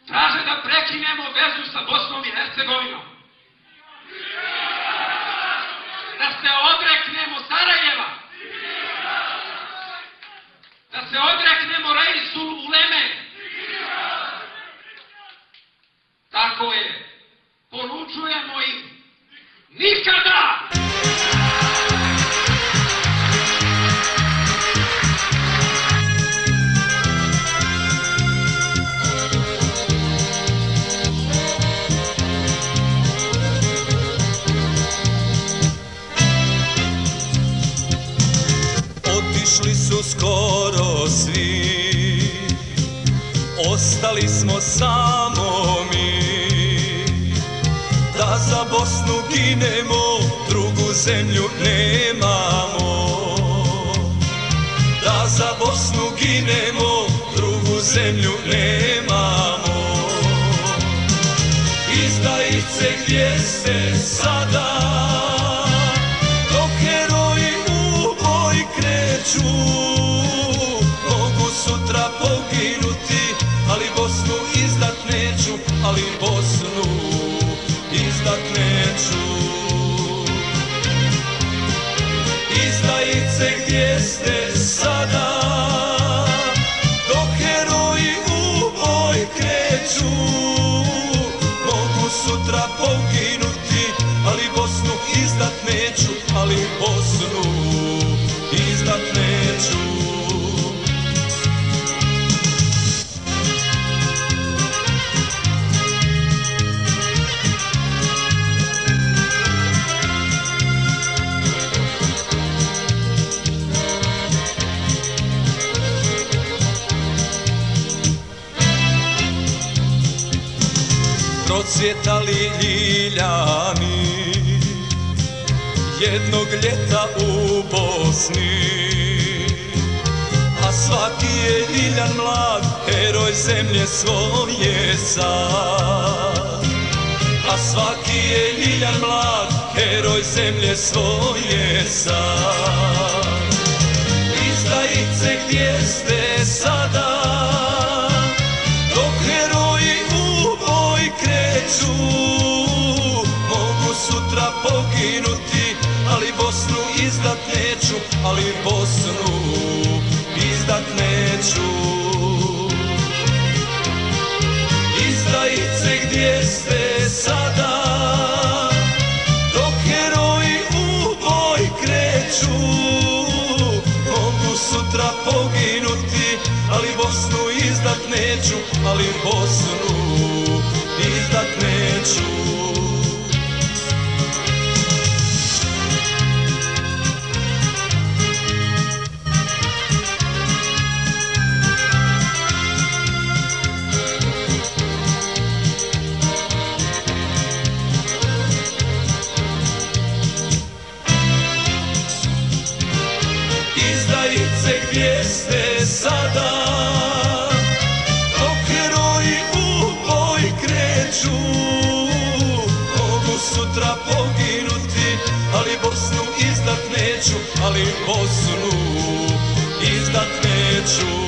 traže da prekinemo vezu sa Bosnom i Hercegovinom. Da se odreknemo Sarajeva. Da se odreknemo Reisul Uleme. Tako je. Poručujemo im nikada! Otišli su skoro svi, ostali smo samo mi. Da za Bosnu ginemo, drugu zemlju nemamo. Da za Bosnu ginemo, drugu zemlju nemamo. Izdajice, gdje ste sada? Dok heroji u boj kreću, mogu sutra poginuti, ali Bosnu izdat neću, ali Bosnu izdat neću. Izdajice, gdje ste sada? Dok heroji u boj kreću, mogu sutra poginuti, ali Bosnu izdat neću, ali Bosnu izdat neću. Procvjetali ljiljani jednog ljeta u Bosni, a svaki je ljiljan mlad, heroj zemlje svoje sad. A svaki je ljiljan mlad, heroj zemlje svoje sad. Izdajice, gdje ste sada? Dok heroji u boj kreću, mogu sutra poginuti, ali Bosnu izdat neću, ali Bosnu izdat neću. Izdajice, gdje ste sada? Dok heroji u boj kreću, mogu sutra poginuti, ali Bosnu izdat neću, ali Bosnu izdat neću. Izdajice, gdje ste sada? Dok heroji u boj kreću, mogu sutra poginuti, ali Bosnu izdat neću, ali Bosnu izdat neću.